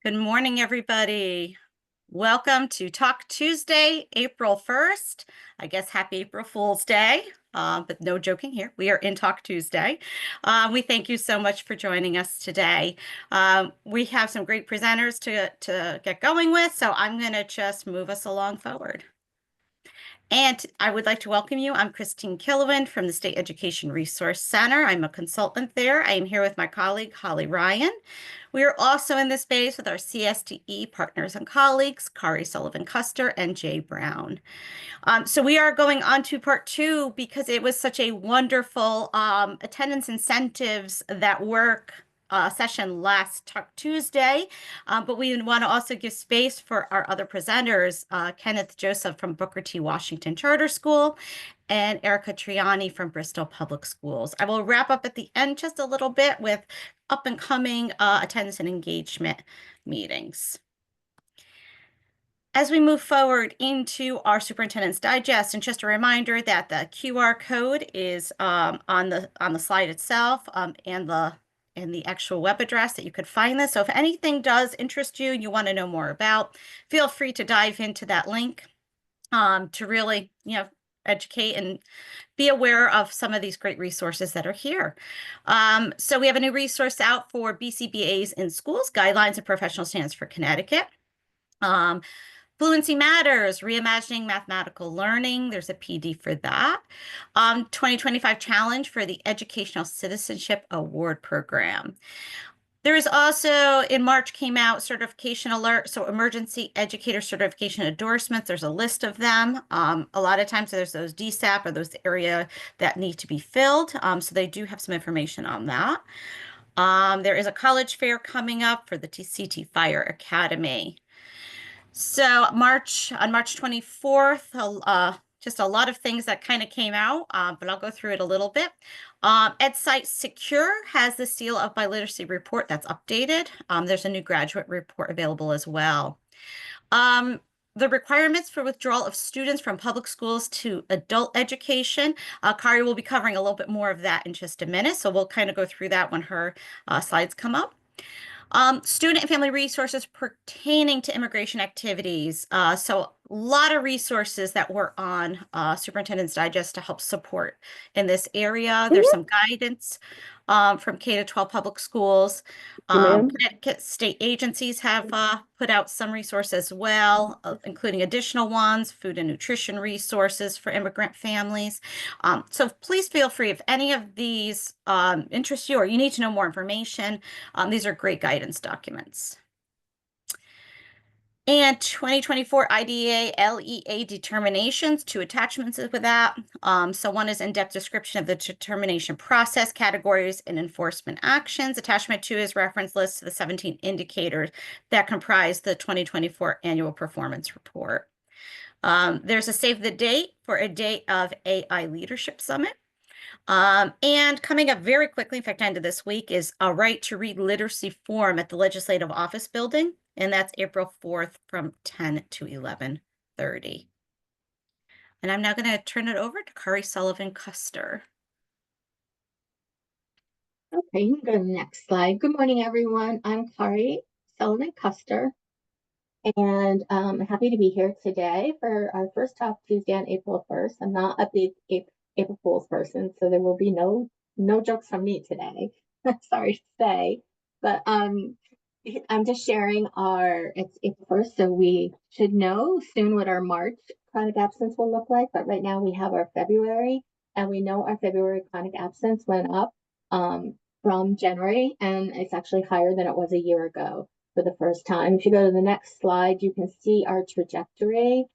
Good morning, everybody. Welcome to Talk Tuesday, April 1st. I guess happy April Fool's Day, but no joking here. We are in Talk Tuesday. We thank you so much for joining us today. We have some great presenters to get going with, so I'm going to just move us along forward. And I would like to welcome you. I'm Christine Killowen from the State Education Resource Center. I'm a consultant there. I am here with my colleague, Holly Ryan. We are also in this space with our CSTE partners and colleagues, Kari Sullivan Custer and Jay Brown. So we are going on to part two because it was such a wonderful attendance incentives that work session last Tuesday, but we want to also give space for our other presenters, Kenneth Joseph from Booker T. Washington Charter School and Erica Triani from Bristol Public Schools. I will wrap up at the end just a little bit with up and coming attendance and engagement meetings. As we move forward into our Superintendent's Digest, and just a reminder that the QR code is on the slide itself and the actual web address that you could find this. So if anything does interest you and you want to know more about, feel free to dive into that link to really, educate and be aware of some of these great resources that are here. So we have a new resource out for BCBAs in schools, guidelines and professional standards for Connecticut. Fluency Matters, Reimagining Mathematical Learning. There's a PD for that. 2025 Challenge for the Educational Citizenship Award Program. There is also, in March, came out certification alert, so emergency educator certification endorsements. There's a list of them. A lot of times there's those DSAP or those area that need to be filled. So they do have some information on that. There is a college fair coming up for the CT Fire Academy. So on March 24th, just a lot of things that kind of came out, but I'll go through it a little bit. EdSite Secure has the Seal of Biliteracy report that's updated. There's a new graduate report available as well. The requirements for withdrawal of students from public schools to adult education. Kari will be covering a little bit more of that in just a minute, so we'll kind of go through that when her slides come up. Student and family resources pertaining to immigration activities. So a lot of resources that were on Superintendent's Digest to help support in this area. There's some guidance from K-12 public schools. Connecticut state agencies have put out some resources as well, including additional ones, food and nutrition resources for immigrant families. So please feel free if any of these interest you or you need to know more information. These are great guidance documents. And 2024 IDEA LEA determinations, 2 attachments with that. So one is in-depth description of the determination process, categories, and enforcement actions. Attachment 2 is reference list to the 17 indicators that comprise the 2024 annual performance report. There's a save the date for a date of AI Leadership Summit. And coming up very quickly, in fact, end of this week, is a Right to Read Literacy Forum at the Legislative Office Building, and that's April 4th from 10 to 11:30. And I'm now going to turn it over to Kari Sullivan Custer. Okay, you can go to the next slide. Good morning, everyone. I'm Kari Sullivan Custer, and I'm happy to be here today for our first Talk Tuesday on April 1st. I'm not a big April Fool's person, so there will be no jokes from me today. Sorry to say, but I'm just sharing it's April 1st, so we should know soon what our March chronic absence will look like. But right now we have our February, and we know our February chronic absence went up from January, and it's actually higher than it was a year ago for the first time. If you go to the next slide, you can see our trajectory.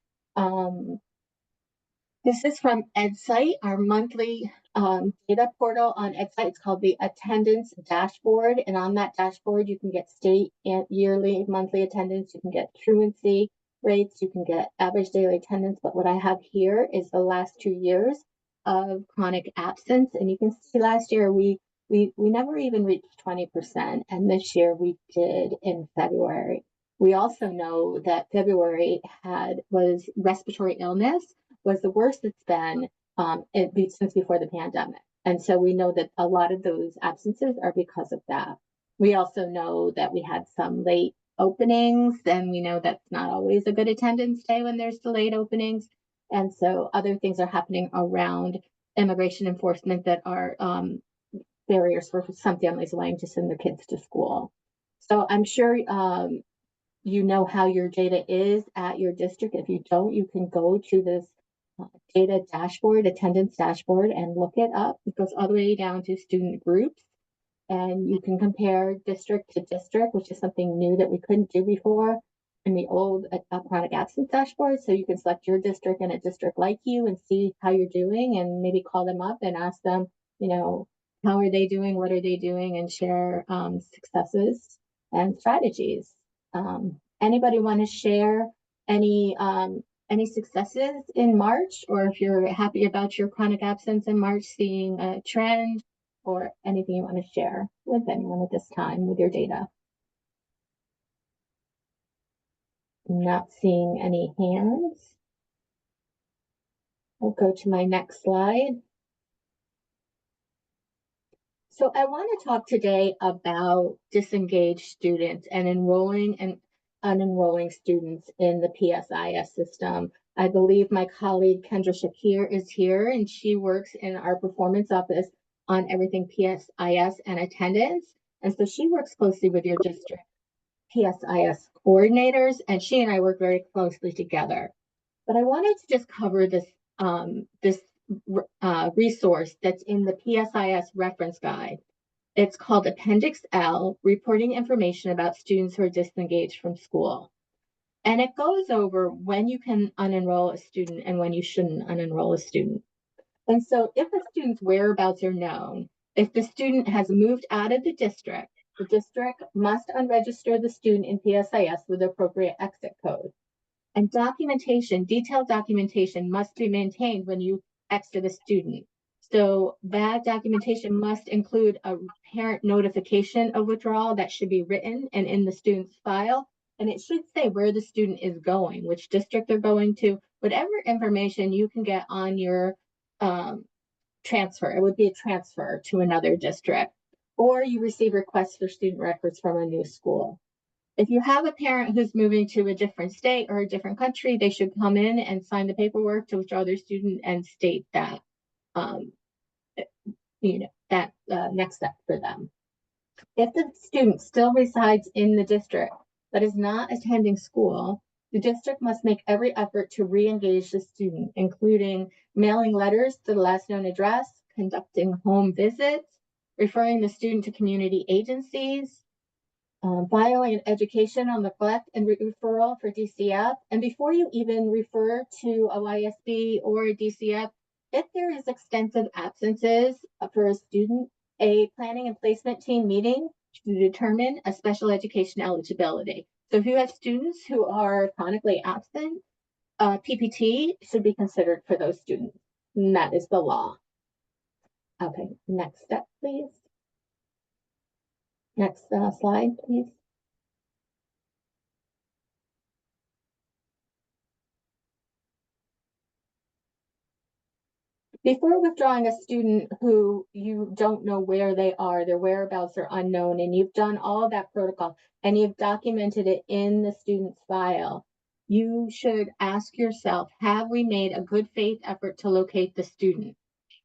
This is from EdSite, our monthly data portal on EdSite. It's called the Attendance Dashboard. And on that dashboard, you can get state and yearly, monthly attendance. You can get truancy rates. You can get average daily attendance. But what I have here is the last 2 years of chronic absence. And you can see last year, we never even reached 20%. And this year we did in February. We also know that February was respiratory illness was the worst it's been since before the pandemic. And so we know that a lot of those absences are because of that. We also know that we had some late openings, and we know that's not always a good attendance day when there's delayed openings. And so other things are happening around immigration enforcement that are barriers for some families wanting to send their kids to school. So I'm sure you know how your data is at your district. If you don't, you can go to this data dashboard, attendance dashboard, and look it up. It goes all the way down to student groups, and you can compare district to district, which is something new that we couldn't do before in the old chronic absence dashboard. So you can select your district and a district like you and see how you're doing, and maybe call them up and ask them, you know, how are they doing, what are they doing, and share successes and strategies. Anybody want to share any successes in March, or if you're happy about your chronic absence in March, seeing a trend, or anything you want to share with anyone at this time with your data? I'm not seeing any hands. I'll go to my next slide. So I want to talk today about disengaged students and enrolling and unenrolling students in the PSIS system. I believe my colleague Kendra Shakir is here, and she works in our performance office on everything PSIS and attendance. And so she works closely with your district PSIS coordinators, and she and I work very closely together. But I wanted to just cover this resource that's in the PSIS reference guide. It's called Appendix L, Reporting Information about Students Who are Disengaged from School. And it goes over when you can unenroll a student and when you shouldn't unenroll a student. And so if a student's whereabouts are known, if the student has moved out of the district must unregister the student in PSIS with the appropriate exit code. And detailed documentation must be maintained when you exit a student. So that documentation must include a parent notification of withdrawal that should be written and in the student's file. And it should say where the student is going, which district they're going to, whatever information you can get on your transfer. It would be a transfer to another district, or you receive requests for student records from a new school. If you have a parent who's moving to a different state or a different country, they should come in and sign the paperwork to withdraw their student and state that, next step for them. If the student still resides in the district but is not attending school, the district must make every effort to re-engage the student, including mailing letters to the last known address, conducting home visits, referring the student to community agencies, filing an education on neglect and referral for DCF. And before you even refer to a YSB or a DCF, if there is extensive absences for a student, a planning and placement team meeting to determine a special education eligibility. So if you have students who are chronically absent, PPT should be considered for those students. And that is the law. Okay, next step, please. Next slide, please. Before withdrawing a student who you don't know where they are, their whereabouts are unknown, and you've done all of that protocol and you've documented it in the student's file, you should ask yourself, have we made a good faith effort to locate the student?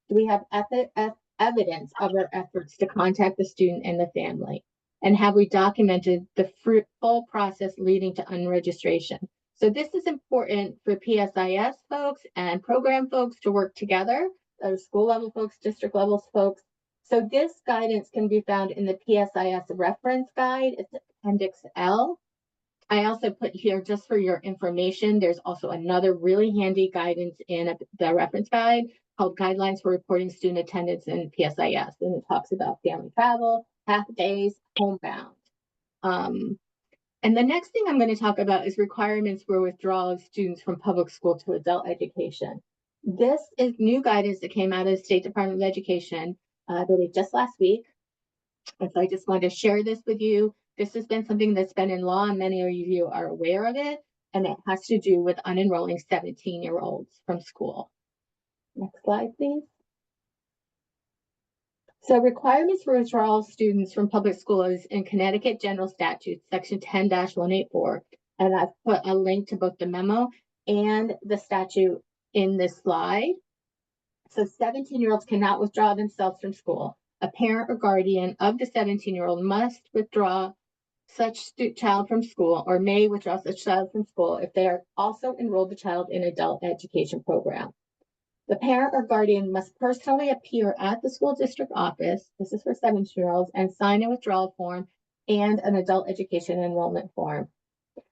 Do we have evidence of our efforts to contact the student and the family? And have we documented the full process leading to unregistration? So this is important for PSIS folks and program folks to work together, school level folks, district level folks. So this guidance can be found in the PSIS reference guide. It's Appendix L. I also put here, just for your information, there's also another really handy guidance in the reference guide called Guidelines for Reporting Student Attendance in PSIS. And it talks about family travel, half days, homebound. And the next thing I'm going to talk about is requirements for withdrawal of students from public school to adult education. This is new guidance that came out of the State Department of Education, I believe just last week. And so I just wanted to share this with you. This has been something that's been in law, and many of you are aware of it, and it has to do with unenrolling 17-year-olds from school. Next slide, please. So requirements for withdrawal of students from public schools in Connecticut General Statutes, Section 10-184. And I've put a link to both the memo and the statute in this slide. So 17-year-olds cannot withdraw themselves from school. A parent or guardian of the 17-year-old must withdraw such child from school or may withdraw such child from school if they are also enrolled the child in adult education program. The parent or guardian must personally appear at the school district office, this is for 17-year-olds, and sign a withdrawal form and an adult education enrollment form.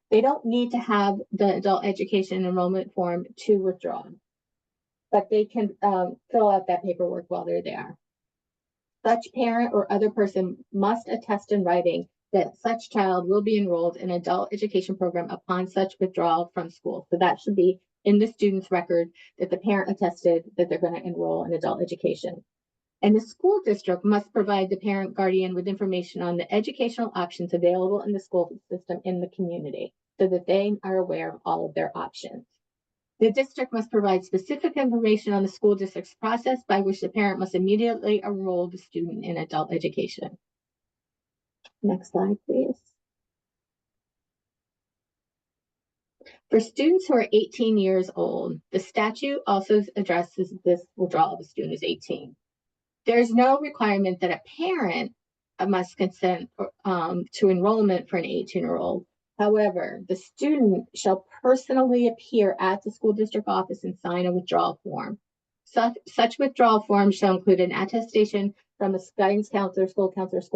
They don't need to have the adult education enrollment form to withdraw, but they can fill out that paperwork while they're there. Such parent or other person must attest in writing that such child will be enrolled in an adult education program upon such withdrawal from school. So that should be in the student's record that the parent attested that they're going to enroll in adult education. And the school district must provide the parent guardian with information on the educational options available in the school system in the community so that they are aware of all of their options. The district must provide specific information on the school district's process by which the parent must immediately enroll the student in adult education. Next slide, please. For students who are 18 years old, the statute also addresses this withdrawal of a student is 18. There's no requirement that a parent must consent to enrollment for an 18-year-old. However, the student shall personally appear at the school district office and sign a withdrawal form. Such withdrawal form shall include an attestation from a guidance counselor, school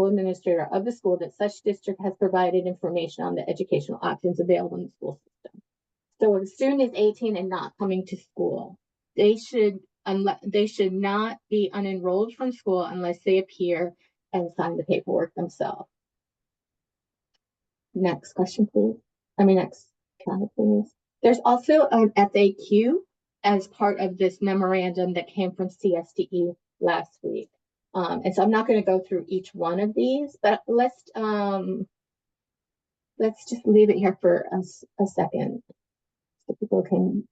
administrator of the school that such district has provided information on the educational options available in the school system. So if a student is 18 and not coming to school, they should not be unenrolled from school unless they appear and sign the paperwork themselves. Next question, please. Next slide, please. There's also an FAQ as part of this memorandum that came from CSDE last week. And so I'm not going to go through each one of these, but let's just leave it here for a second so people can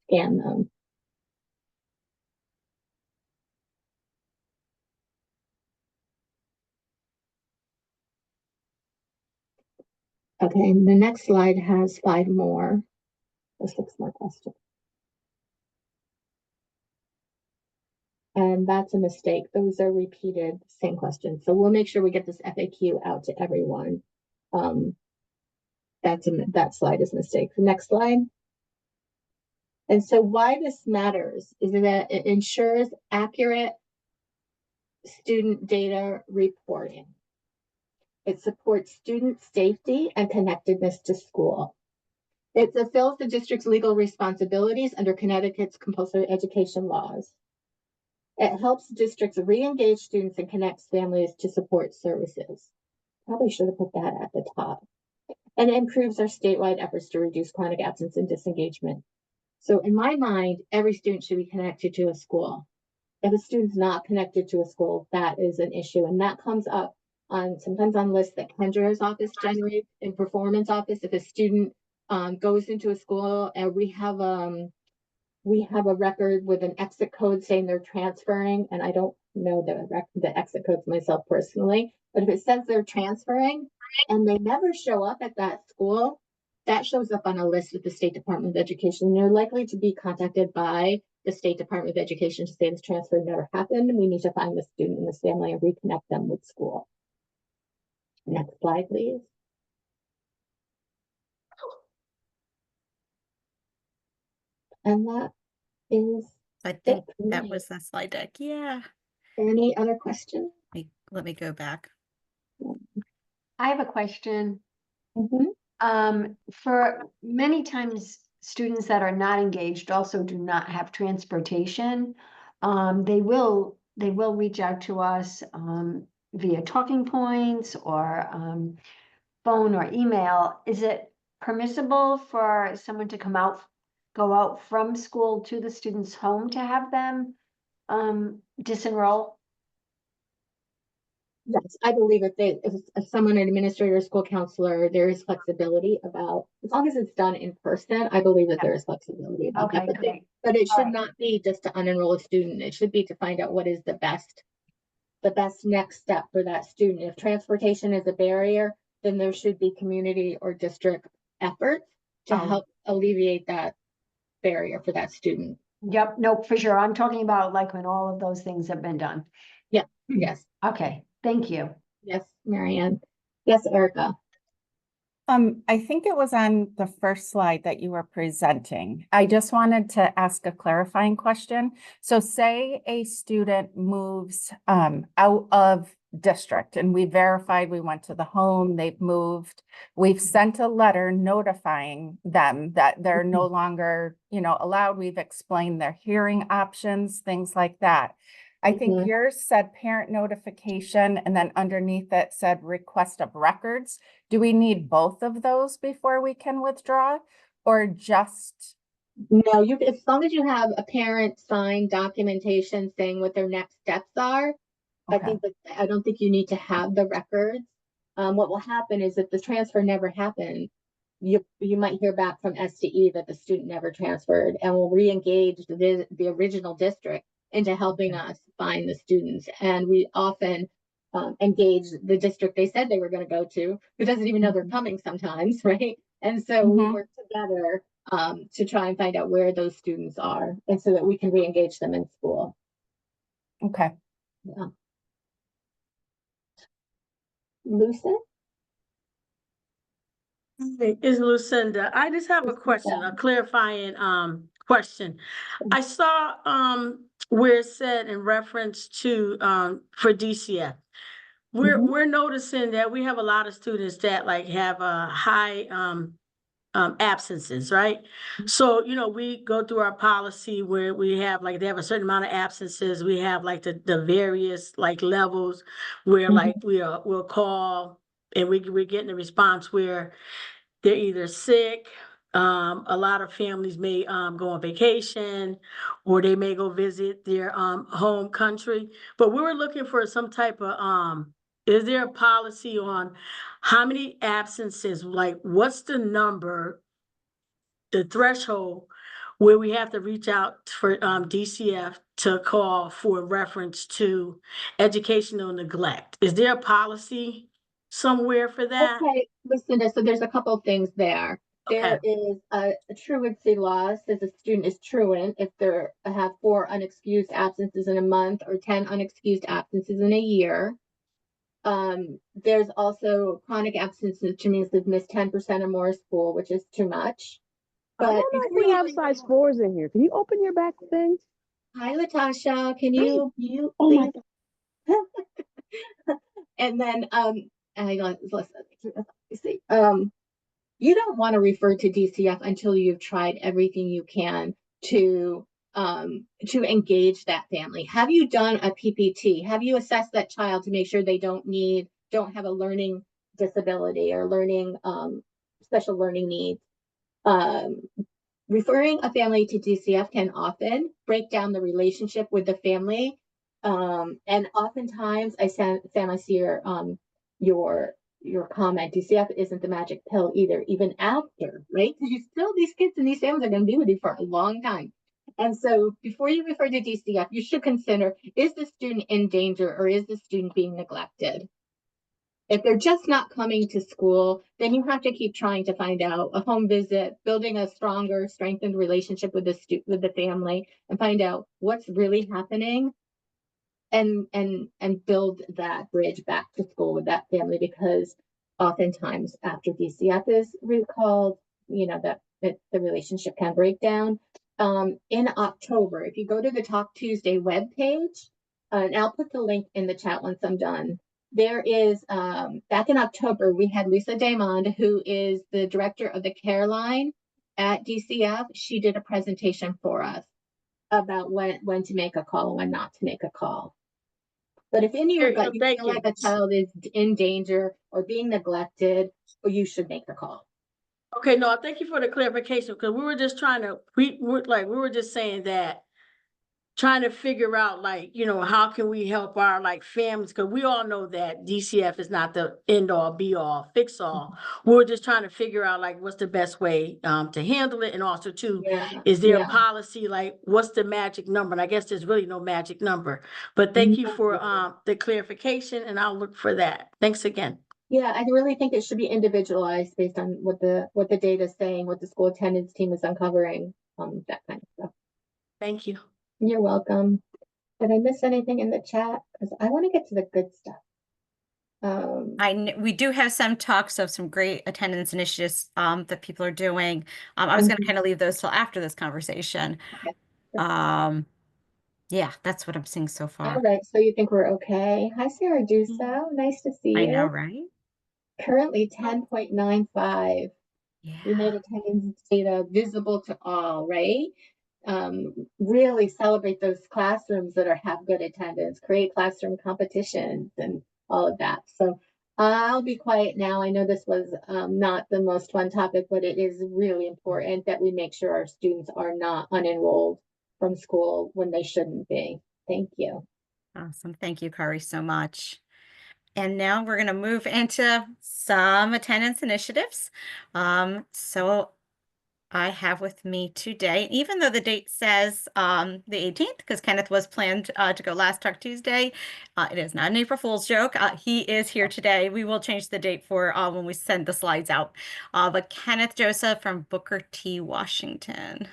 scan them. Okay, and the next slide has 5 more or 6 more questions. And that's a mistake. Those are repeated, same questions. So we'll make sure we get this FAQ out to everyone. That slide is a mistake. The next slide. And so why this matters is that it ensures accurate student data reporting. It supports student safety and connectedness to school. It fulfills the district's legal responsibilities under Connecticut's compulsory education laws. It helps districts re-engage students and connects families to support services. Probably should have put that at the top. And it improves our statewide efforts to reduce chronic absence and disengagement. So in my mind, every student should be connected to a school. If a student's not connected to a school, that is an issue. And that comes up sometimes on lists that Kendra's office generates in performance office. If a student goes into a school and we have a record with an exit code saying they're transferring, and I don't know the exit codes myself personally, but if it says they're transferring and they never show up at that school, that shows up on a list with the State Department of Education. They're likely to be contacted by the State Department of Education to say this transfer never happened, and we need to find the student and this family and reconnect them with school. Next slide, please. And that is, I think that was the slide deck. Yeah. Any other questions? Let me go back. I have a question. Mm-hmm. For many times, students that are not engaged also do not have transportation. They will reach out to us via talking points or phone or email. Is it permissible for someone to go out from school to the student's home to have them disenroll? Yes, I believe if someone, an administrator, school counselor, there is flexibility about, as long as it's done in person, I believe that Yeah. there is flexibility about that. Okay, great. But it All should right. not be just to unenroll a student. It should be to find out what is the best next step for that student. If transportation is a barrier, then there should be community or district efforts to Oh. help alleviate that barrier for that student. Yep, no, for sure. I'm talking about like when all of those things have been done. Yeah, yes, Okay, thank you. yes, Marianne. Yes, Erica. I think it was on the first slide that you were presenting. I just wanted to ask a clarifying question. So say a student moves out of district and we verified, we went to the home, they've moved. We've sent a letter notifying them that they're no longer, allowed. We've explained their hearing options, things like that. I think Mhm. yours said parent notification and then underneath it said request of records. Do we need both of those before we can withdraw or just? No, as long as you have a parent sign documentation saying what their next steps are, Okay. I don't think you need to have the records. What will happen is if the transfer never happened, you might hear back from SDE that the student never transferred and will re-engage the original district into helping us find the students. And we often engage the district they said they were going to go to, who doesn't even know they're coming sometimes, right? And so we work together to try and find out where those students are, and so that we can re-engage them in school. Okay. Yeah. Lucid? Is Lucinda. I just have a question, a clarifying question. I saw where it said in reference to for DCF. We're noticing that we have a lot of students that like have a high absences, right? So, we go through our policy where we have like, they have a certain amount of absences. We have like the various like levels where like we'll call and we're getting a response where they're either sick. A lot of families may go on vacation or they may go visit their home country. But we were looking for some type of is there a policy on how many absences, like what's the number, the threshold where we have to reach out for DCF to call for reference to educational neglect? Is there a policy somewhere for that? Okay, Lucinda, so there's a couple of things there. Okay. There is a truancy law, says a student is truant if they have 4 unexcused absences in a month or 10 unexcused absences in a year. There's also chronic absence, which means they've missed 10% or more of school, which is too much. I But don't know if before we you have think size about- 4s in here. Can you open your back things? Hi, Latasha, can you mute, Oh my please? And then, hang on, listen, see, you don't want to refer to DCF until you've tried everything you can to engage that family. Have you done a PPT? Have you assessed that child to make sure they don't have a learning disability or learning special learning needs? Referring a family to DCF can often break down the relationship with the family. And oftentimes I see your comment, DCF isn't the magic pill either, even after, right? Because these kids and these families are going to be with you for a long time. And so before you refer to DCF, you should consider, is the student in danger or is the student being neglected? If they're just not coming to school, then you have to keep trying to find out a home visit, building a stronger, strengthened relationship with the family, and find out what's really happening, and build that bridge back to school with that family. Because oftentimes after DCF is recalled, that the relationship can break down. In October, if you go to the Talk Tuesday webpage, and I'll put the link in the chat once I'm done. There is, back in October, we had Lisa Damond, who is the director of the care line at DCF. She did a presentation for us about when to make a call and when not to make a call. But if in your gut you Thank feel like a child is in danger or being neglected, or you should make the call. Okay, no, thank you for the clarification, because we were just trying to, we were just saying that trying to figure out like, you know, how can we help our like families? Because we all know that DCF is not the end all be all fix all. We're just trying to figure out like what's the best way to handle it. And also too, Yeah, is there a yeah. policy, like what's the magic number? And I guess there's really no magic number. But thank you for the clarification, and I'll look for that. Thanks again. Yeah, I really think it should be individualized based on what the data is saying, what the school attendance team is uncovering, that kind of stuff. Thank you. You're welcome. Did I miss anything in the chat? Because I want to get to the good stuff. We do have some talks of some great attendance initiatives that people are doing. I was going to kind of leave those till after this conversation. Okay. Yeah, that's what I'm seeing so All far. right, so you think we're okay? Hi, Sarah Dusso. Nice to see I know, you. right? Currently 10.95. We made Yeah. attendance data visible to all, right? Really celebrate those classrooms that have good attendance, create classroom competitions and all of that. So I'll be quiet now. I know this was not the most fun topic, but it is really important that we make sure our students are not unenrolled from school when they shouldn't be. Thank you. Awesome. Thank you, Kari, so much. And now we're going to move into some attendance initiatives. So I have with me today, even though the date says the 18th, because Kenneth was planned to go last Talk Tuesday, it is not an April Fool's joke. He is here today. We will change the date for when we send the slides out. But Kenneth Joseph from Booker T. Washington.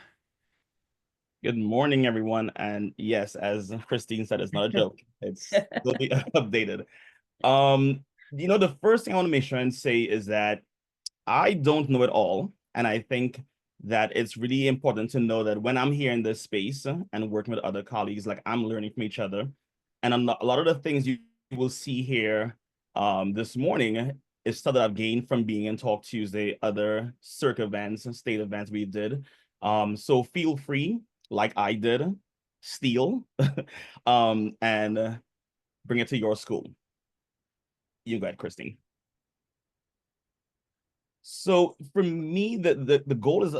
Good morning, everyone. And yes, as Christine said, it's not a joke. It's will be updated. You know, the first thing I want to make sure and say is that I don't know it all. And I think that it's really important to know that when I'm here in this space and working with other colleagues, like I'm learning from each other. And a lot of the things you will see here this morning is stuff that I've gained from being in Talk Tuesday, other circuit events and state events we did. So feel free, like I did, steal and bring it to your school. You go ahead, Christine. So for me, the goal is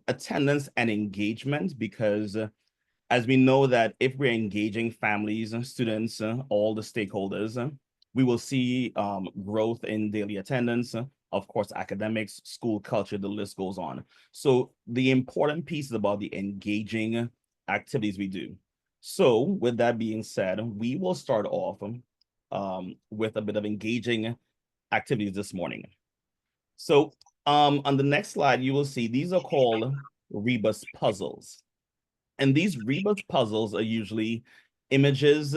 attendance and engagement, because as we know that if we're engaging families and students, all the stakeholders, we will see growth in daily attendance, of course, academics, school culture, the list goes on. So the important piece is about the engaging activities we do. So with that being said, we will start off with a bit of engaging activities this morning. So on the next slide, you will see these are called rebus puzzles. And these rebus puzzles are usually images,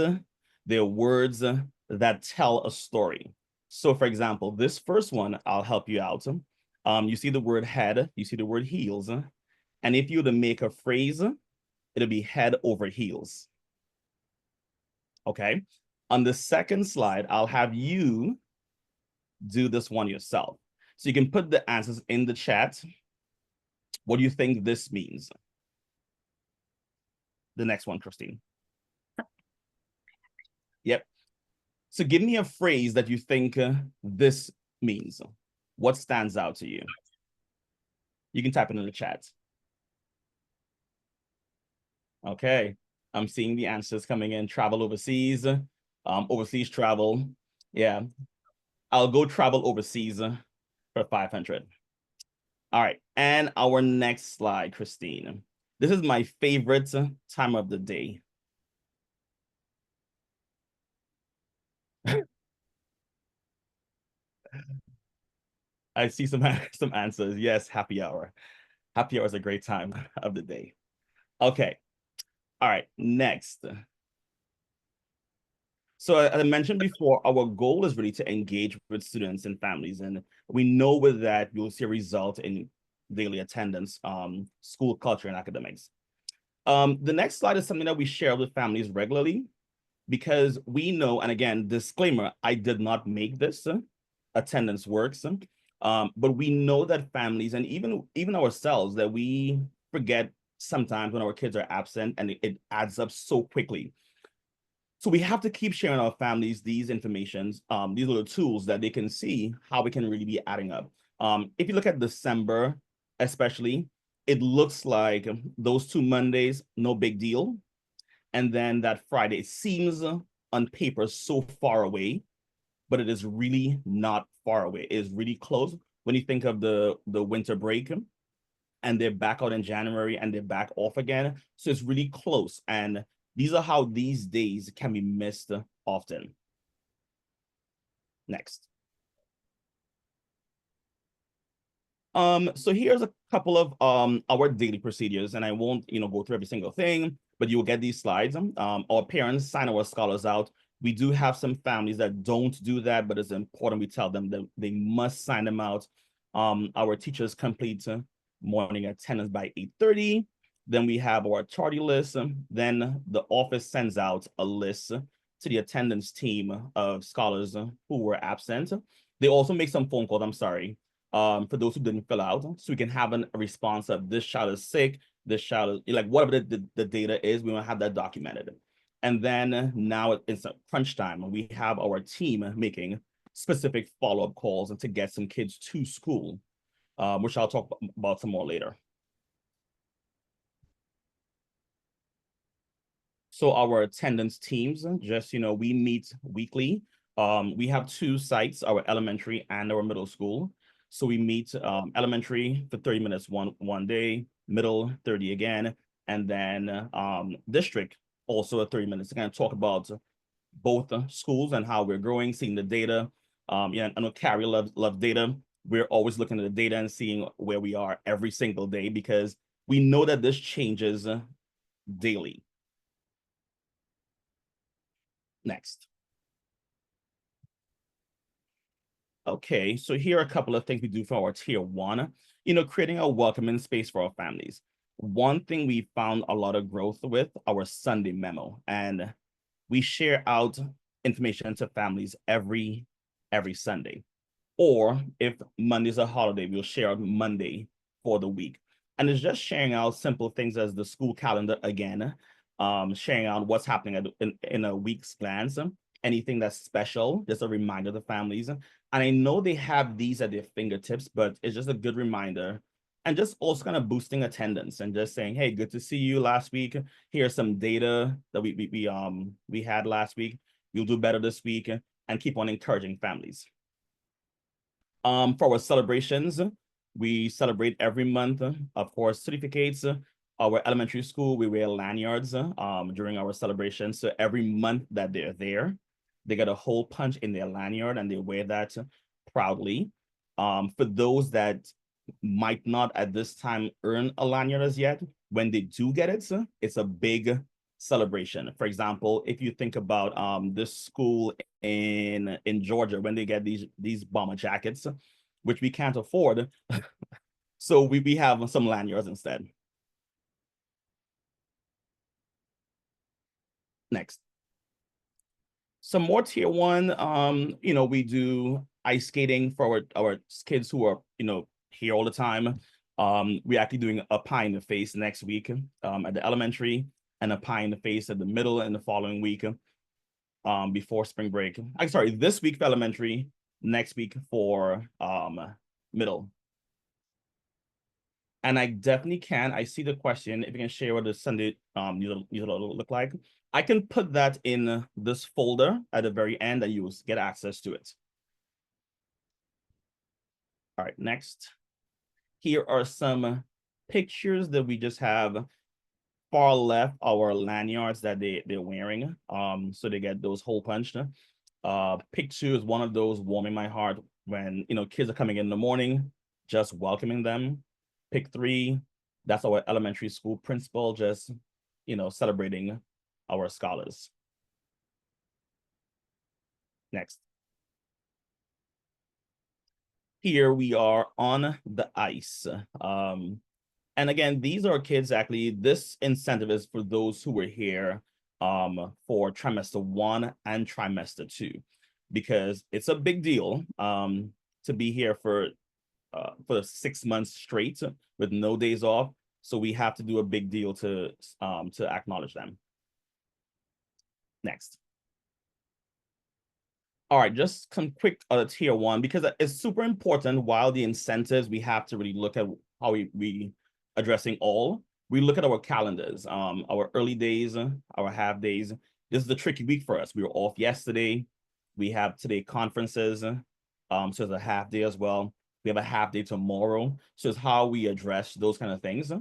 they're words that tell a story. So for example, this first one, I'll help you out. You see the word head, you see the word heels. And if you were to make a phrase, it'll be head over heels. Okay. On the second slide, I'll have you do this one yourself. So you can put the answers in the chat. What do you think this means? The next one, Christine. Yep. So give me a phrase that you think this means. What stands out to you? You can type it in the chat. Okay. I'm seeing the answers coming in. Travel overseas, overseas travel. Yeah. I'll go travel overseas for 500. All right. And our next slide, Christine. This is my favorite time of the day. I see some answers. Yes, happy hour. Happy hour is a great time of the day. Okay. All right, next. So as I mentioned before, our goal is really to engage with students and families. And we know with that, you'll see a result in daily attendance, school culture, and academics. The next slide is something that we share with families regularly, because we know, and again, disclaimer, I did not make this, attendance works, but we know that families and even ourselves, that we forget sometimes when our kids are absent, and it adds up so quickly. So we have to keep sharing our families these informations, these little tools that they can see how it can really be adding up. If you look at December, especially, it looks like those 2 Mondays, no big deal. And then that Friday, it seems on paper so far away, but it is really not far away. It is really close when you think of the winter break, and they're back out in January and they're back off again. So it's really close. And these are how these days can be missed often. Next. So here's a couple of our daily procedures, and I won't go through every single thing, but you will get these slides. Our parents sign our scholars out. We do have some families that don't do that, but it's important we tell them that they must sign them out. Our teachers complete morning attendance by 8:30. Then we have our tardy list. Then the office sends out a list to the attendance team of scholars who were absent. They also make some phone calls, I'm sorry, for those who didn't fill out, so we can have a response of this child is sick, this child is like whatever the data is, we want to have that documented. And then now it's a crunch time, and we have our team making specific follow-up calls to get some kids to school, which I'll talk about some more later. So our attendance teams, just, we meet weekly. We have two sites, our elementary and our middle school. So we meet elementary for 30 minutes one day, middle 30 again, and then district also at 30 minutes to kind of talk about both schools and how we're growing, seeing the data. Yeah, I know Carrie loves data. We're always looking at the data and seeing where we are every single day, because we know that this changes daily. Next. Okay, so here are a couple of things we do for our tier 1, creating a welcoming space for our families. One thing we found a lot of growth with, our Sunday memo, and we share out information to families every Sunday. Or if Monday's a holiday, we'll share out Monday for the week. And it's just sharing out simple things as the school calendar again, sharing out what's happening in a week's glance, anything that's special, just a reminder to families. And I know they have these at their fingertips, but it's just a good reminder. And just also kind of boosting attendance and just saying, hey, good to see you last week. Here's some data that we had last week. You'll do better this week, and keep on encouraging families. For our celebrations, we celebrate every month, of course, certificates. Our elementary school, we wear lanyards during our celebrations. So every month that they're there, they get a hole punch in their lanyard and they wear that proudly. For those that might not at this time earn a lanyard as yet, when they do get it, it's a big celebration. For example, if you think about this school in Georgia, when they get these bomber jackets, which we can't afford, so we have some lanyards instead. Next. Some more tier 1, we do ice skating for our kids who are, here all the time. We're actually doing a pie in the face next week at the elementary, and a pie in the face at the middle and the following week before spring break. I'm sorry, this week for elementary, next week for middle. And I definitely can. I see the question. If you can share what the Sunday newsletter look like, I can put that in this folder at the very end, and you will get access to it. All right, next. Here are some pictures that we just have. Far left, our lanyards that they're wearing. So they get those hole punched. Pick 2 is one of those warming my heart when kids are coming in the morning, just welcoming them. Pick 3, that's our elementary school principal, just celebrating our scholars. Next. Here we are on the ice. And again, these are kids, actually, this incentive is for those who were here for trimester 1 and trimester 2, because it's a big deal to be here for 6 months straight with no days off. So we have to do a big deal to acknowledge them. Next. All right, just some quick tier 1, because it's super important. While the incentives, we have to really look at how we addressing all. we look at our calendars, our early days, our half days. This is a tricky week for us. We were off yesterday. We have today conferences, so it's a half day as well. We have a half day tomorrow. So it's how we address those kind of things.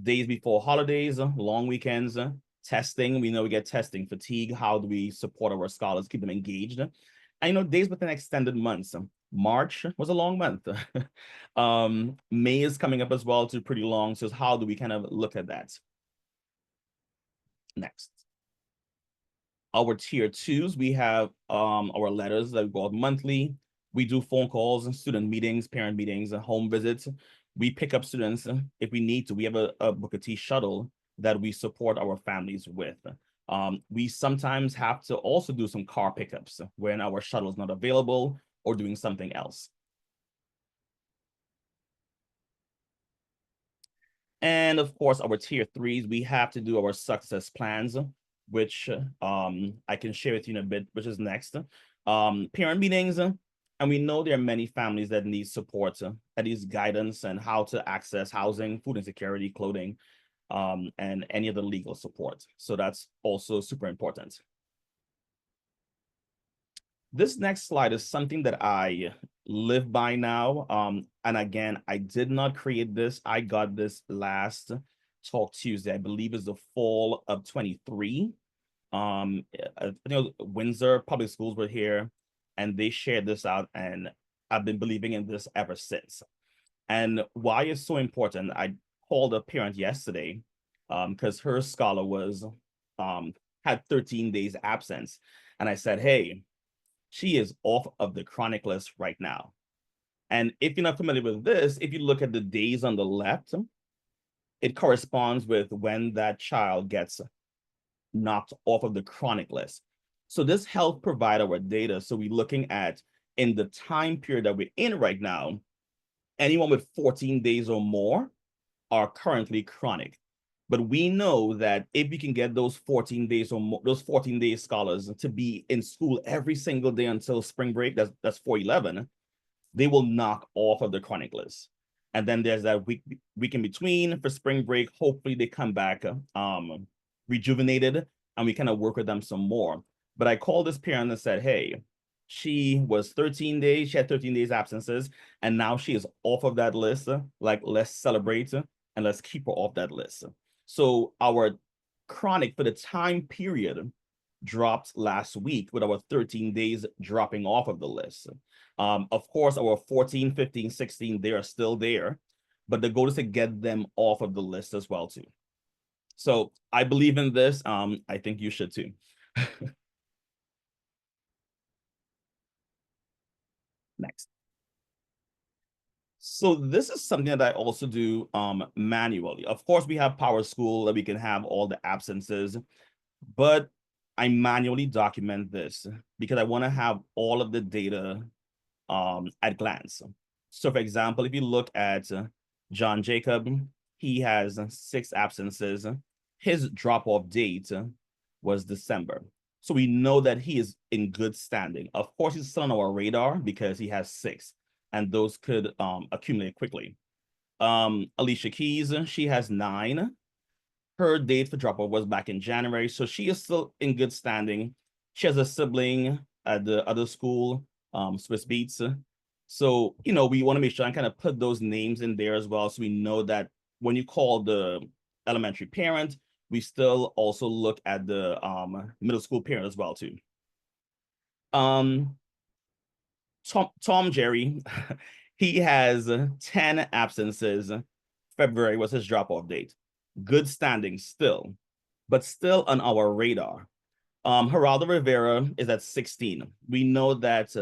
Days before holidays, long weekends, testing. We know we get testing fatigue. How do we support our scholars, keep them engaged? And, you know, days within extended months. March was a long month. May is coming up as well, too, pretty long. So how do we kind of look at that? Next. Our tier 2s, we have our letters that go out monthly. We do phone calls, student meetings, parent meetings, home visits. We pick up students if we need to. We have a Booker T shuttle that we support our families with. We sometimes have to also do some car pickups when our shuttle is not available or doing something else. And of course, our tier 3s, we have to do our success plans, which I can share with you in a bit, which is next. Parent meetings, and we know there are many families that need support, that needs guidance and how to access housing, food insecurity, clothing, and any other legal support. So that's also super important. This next slide is something that I live by now. And again, I did not create this. I got this last Talk Tuesday, I believe is the fall of 23. I think Windsor Public Schools were here and they shared this out, and I've been believing in this ever since. And why it's so important, I called a parent yesterday because her scholar was had 13 days absence. And I said, hey, she is off of the chronic list right now. And if you're not familiar with this, if you look at the days on the left, it corresponds with when that child gets knocked off of the chronic list. So this helps provide our data. So we're looking at, in the time period that we're in right now, anyone with 14 days or more are currently chronic. But we know that if we can get those 14 days or more, those 14-day scholars to be in school every single day until spring break, that's 4/11, they will knock off of the chronic list. And then there's that week in between for spring break. Hopefully they come back rejuvenated and we kind of work with them some more. But I called this parent and said, hey, she was 13 days, she had 13 days absences, and now she is off of that list. Like, let's celebrate and let's keep her off that list. So our chronic for the time period dropped last week with our 13 days dropping off of the list. Of course, our 14, 15, 16, they are still there, but the goal is to get them off of the list as well too. So I believe in this. I think you should too. Next. So this is something that I also do manually. Of course, we have PowerSchool that we can have all the absences, but I manually document this because I want to have all of the data at glance. So for example, if you look at John Jacob, he has 6 absences. His drop-off date was December. So we know that he is in good standing. Of course, he's still on our radar because he has 6, and those could accumulate quickly. Alicia Keys, she has 9. Her date for drop-off was back in January, so she is still in good standing. She has a sibling at the other school, Swiss Beats. So, you know, we want to make sure I kind of put those names in there as well, so we know that when you call the elementary parent, we still also look at the middle school parent as well too. Tom Jerry, he has 10 absences. February was his drop-off date. Good standing still, but still on our radar. Geraldo Rivera is at 16. We know that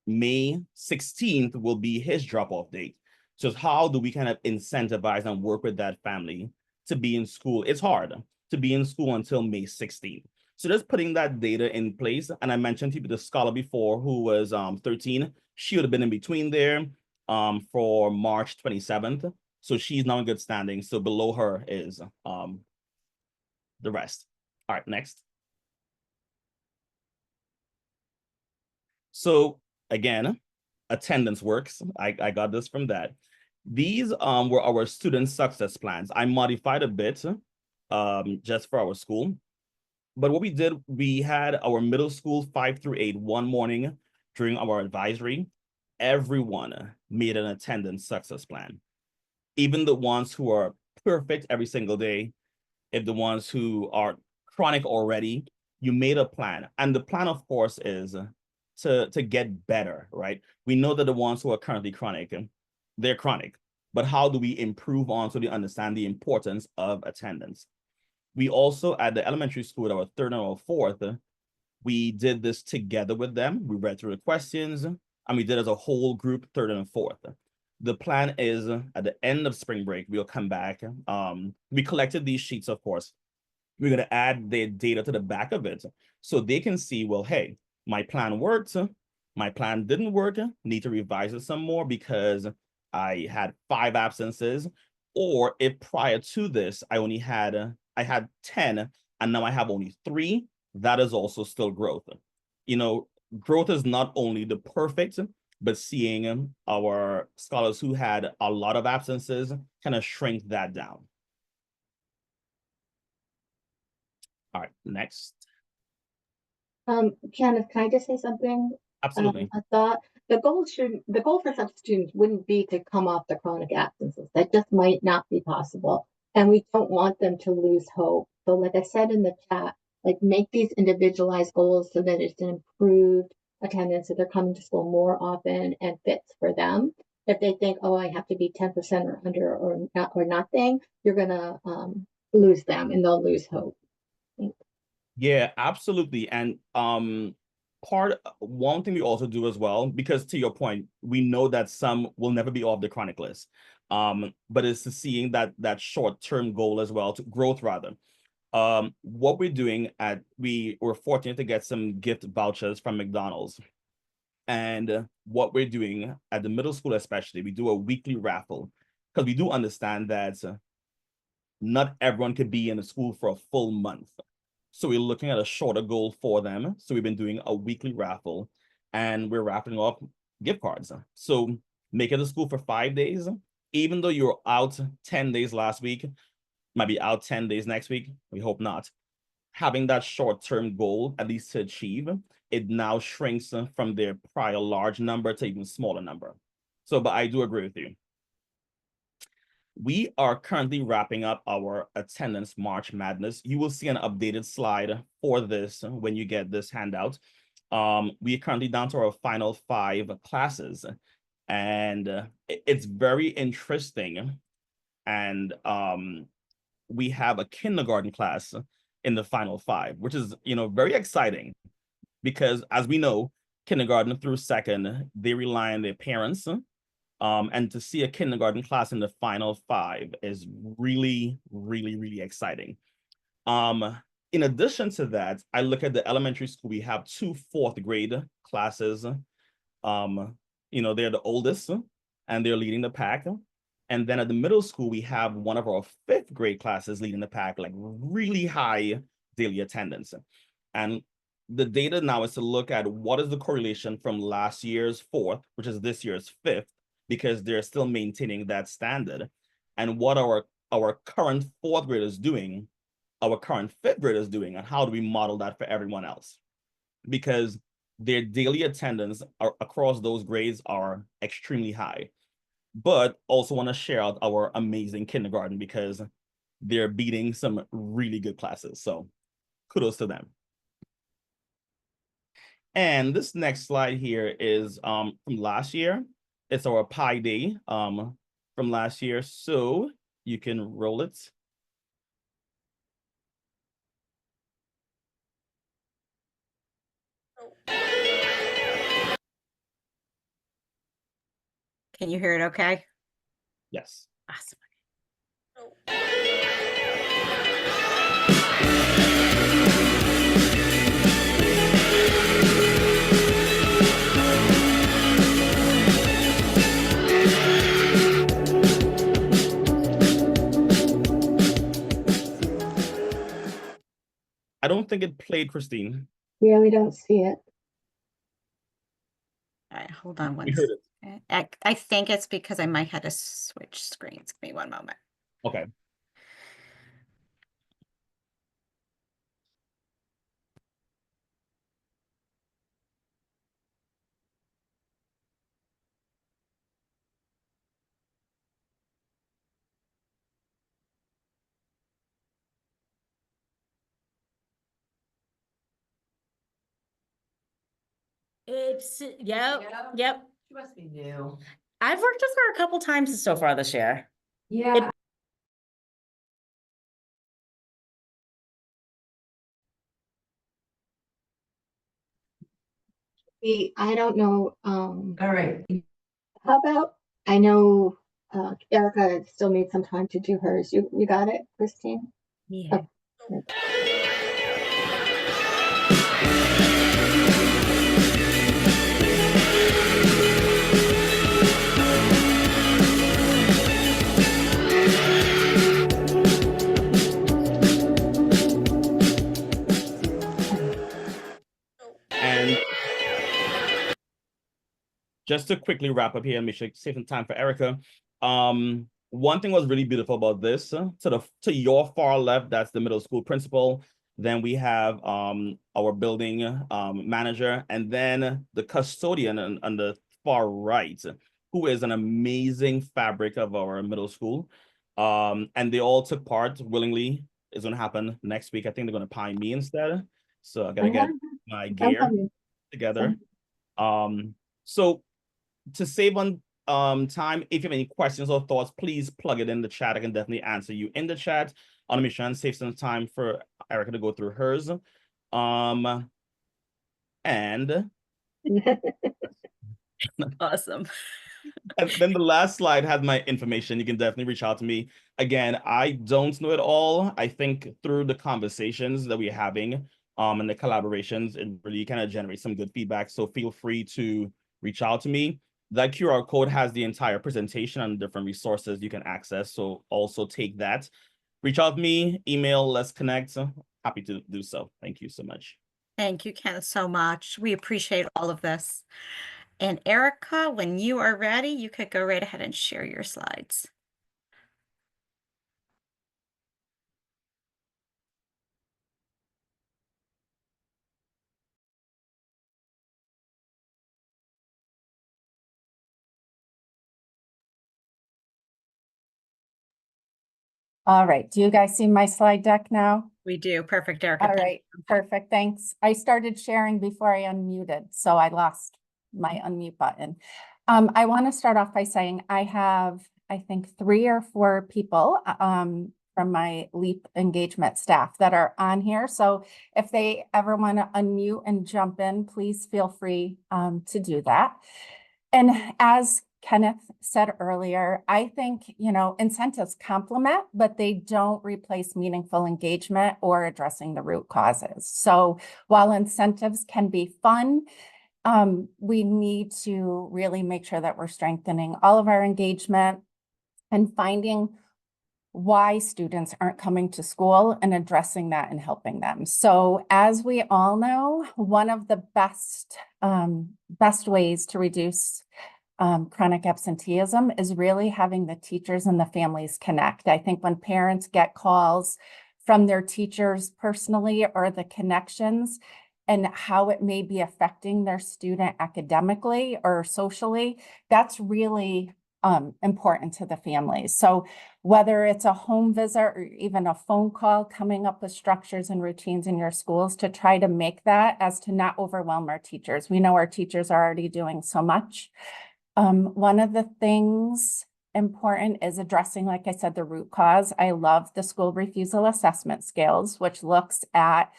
May 16th will be his drop-off date. So how do we kind of incentivize and work with that family to be in school? It's hard to be in school until May 16th. So just putting that data in place, and I mentioned to you the scholar before who was 13, she would have been in between there for March 27th. So she's now in good standing. So below her is the rest. All right, next. So again, attendance works. I got this from that. These were our student success plans. I modified a bit just for our school. But what we did, we had our middle school 5 through 8 one morning during our advisory. Everyone made an attendance success plan. Even the ones who are perfect every single day, if the ones who are chronic already, you made a plan. And the plan, of course, is to get better, right? We know that the ones who are currently chronic, they're chronic. But how do we improve on so they understand the importance of attendance? We also, at the elementary school, our third and our fourth, we did this together with them. We read through the questions, and we did as a whole group, third and fourth. The plan is at the end of spring break, we'll come back. We collected these sheets, of course. We're going to add the data to the back of it so they can see, well, hey, my plan worked. My plan didn't work. Need to revise it some more because I had 5 absences. Or if prior to this, I had 10 and now I have only 3, that is also still growth. You know, growth is not only the perfect, but seeing our scholars who had a lot of absences kind of shrink that down. All right, next. Kenneth, can I just say something? Absolutely. I thought the goal for some students wouldn't be to come off the chronic absences. That just might not be possible. And we don't want them to lose hope. So like I said in the chat, like make these individualized goals so that it's an improved attendance, that they're coming to school more often and fits for them. If they think, oh, I have to be 10% or under or nothing, you're gonna lose them and they'll lose hope. Yeah, absolutely. And one thing we also do as well, because to your point, we know that some will never be off the chronic list. But it's to seeing that short-term goal as well, to growth rather. What we're doing we were fortunate to get some gift vouchers from McDonald's. And what we're doing at the middle school, especially, we do a weekly raffle because we do understand that not everyone could be in the school for a full month. So we're looking at a shorter goal for them. So we've been doing a weekly raffle and we're raffling off gift cards. So make it to school for 5 days. Even though you're out 10 days last week, might be out 10 days next week, we hope not. Having that short-term goal, at least to achieve, it now shrinks from their prior large number to even smaller number. So, but I do agree with you. We are currently wrapping up our attendance March Madness. You will see an updated slide for this when you get this handout. We are currently down to our final 5 classes, and it's very interesting. And we have a kindergarten class in the final 5, which is, very exciting because, as we know, kindergarten through second, they rely on their parents. And to see a kindergarten class in the final 5 is really, really, really exciting. In addition to that, I look at the elementary school, we have 2 4th grade classes. They're the oldest and they're leading the pack. And then at the middle school, we have one of our 5th grade classes leading the pack, like really high daily attendance. And the data now is to look at what is the correlation from last year's 4th, which is this year's 5th, because they're still maintaining that standard, and what our current 4th graders doing, our current 5th graders doing, and how do we model that for everyone else? Because their daily attendance across those grades are extremely high. But also want to share out our amazing kindergarten because they're beating some really good classes. So kudos to them. And this next slide here is from last year. It's our Pi Day from last year, so you can roll it. Can you hear it okay? Yes. Awesome. I don't think it played, Christine. Yeah, we don't see it. All right, hold on one We heard it. I think it's because I might have to switch screens. Give me one moment. Okay. Yep. She must be new. I've worked with her a couple times so far this year. Yeah. I don't know, All right. how about, I know, Erica still needs some time to do hers. You got it, Christine? Yeah. And just to quickly wrap up here and make sure save some time for Erica. One thing was really beautiful about this, to your far left, that's the middle school principal. Then we have our building manager, and then the custodian on the far right, who is an amazing fabric of our middle school. And they all took part willingly. It's gonna happen next week. I think they're gonna pie me instead. So I gotta get my gear together. So to save on time, if you have any questions or thoughts, please plug it in the chat. I can definitely answer you in the chat. On a mission, save some time for Erica to go through hers. And Awesome. and then the last slide has my information. You can definitely reach out to me. Again, I don't know it all. I think through the conversations that we're having and the collaborations, it really kind of generates some good feedback. So feel free to reach out to me. That QR code has the entire presentation and different resources you can access. So also take that. Reach out to me, email, let's connect. Happy to do so. Thank you so much. Thank you, Ken, so much. We appreciate all of this. And Erica, when you are ready, you could go right ahead and share your slides. All right, do you guys see my slide deck now? We do. Perfect, Erica. All right, perfect, thanks. I started sharing before I unmuted, so I lost my unmute button. I want to start off by saying I have, I think, 3 or 4 people from my LEAP engagement staff that are on here. So if they ever want to unmute and jump in, please feel free to do that. And as Kenneth said earlier, I think, incentives complement, but they don't replace meaningful engagement or addressing the root causes. So while incentives can be fun, we need to really make sure that we're strengthening all of our engagement and finding why students aren't coming to school and addressing that and helping them. So as we all know, one of the best ways to reduce chronic absenteeism is really having the teachers and the families connect. I think when parents get calls from their teachers personally or the connections and how it may be affecting their student academically or socially, that's really important to the families. So whether it's a home visit or even a phone call, coming up with structures and routines in your schools to try to make that as to not overwhelm our teachers. We know our teachers are already doing so much. One of the things important is addressing, like I said, the root cause. I love the school refusal assessment scales, which looks at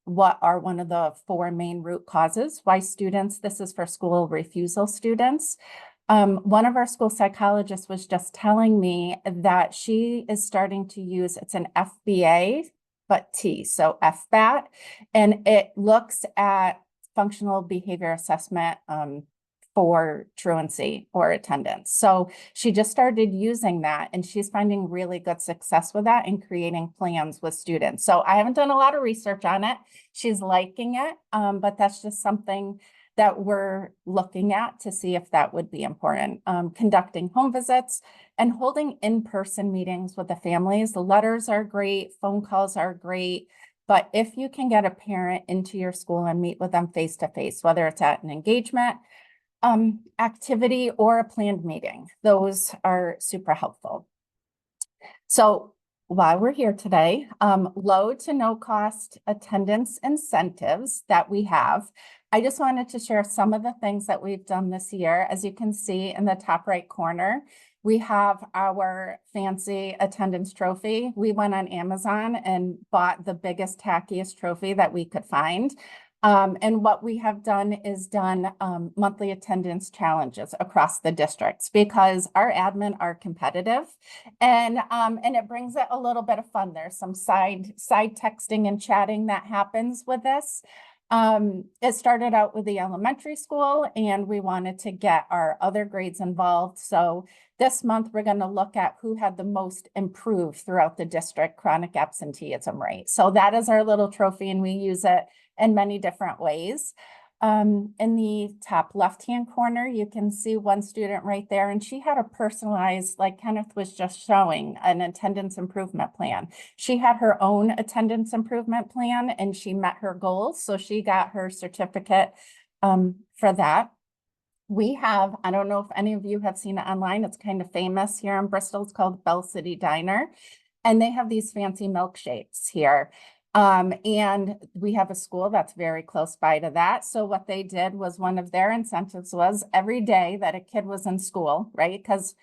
what are one of the 4 main root causes, why students, this is for school refusal students. One of our school psychologists was just telling me that she is starting to use, it's an FBA, but T, so FBAT, and it looks at functional behavior assessment for truancy or attendance. So she just started using that and she's finding really good success with that and creating plans with students. So I haven't done a lot of research on it. She's liking it, but that's just something that we're looking at to see if that would be important. Conducting home visits and holding in-person meetings with the families. The letters are great, phone calls are great, but if you can get a parent into your school and meet with them face-to-face, whether it's at an engagement, activity or a planned meeting, those are super helpful. So while we're here today, low to no cost attendance incentives that we have. I just wanted to share some of the things that we've done this year. As you can see in the top right corner, we have our fancy attendance trophy. We went on Amazon and bought the biggest, tackiest trophy that we could find. And what we have done is done monthly attendance challenges across the districts because our admin are competitive, and it brings it a little bit of fun. There's some side texting and chatting that happens with this. It started out with the elementary school, and we wanted to get our other grades involved. So this month we're going to look at who had the most improved throughout the district chronic absenteeism rate. So that is our little trophy, and we use it in many different ways. In the top left-hand corner, you can see one student right there, and she had a personalized, like Kenneth was just showing, an attendance improvement plan. She had her own attendance improvement plan, and she met her goals, so she got her certificate for that. We have, I don't know if any of you have seen it online, it's kind of famous here in Bristol, it's called Bell City Diner, and they have these fancy milkshakes here. And we have a school that's very close by to that. So what they did was one of their incentives was every day that a kid was in school, right? Because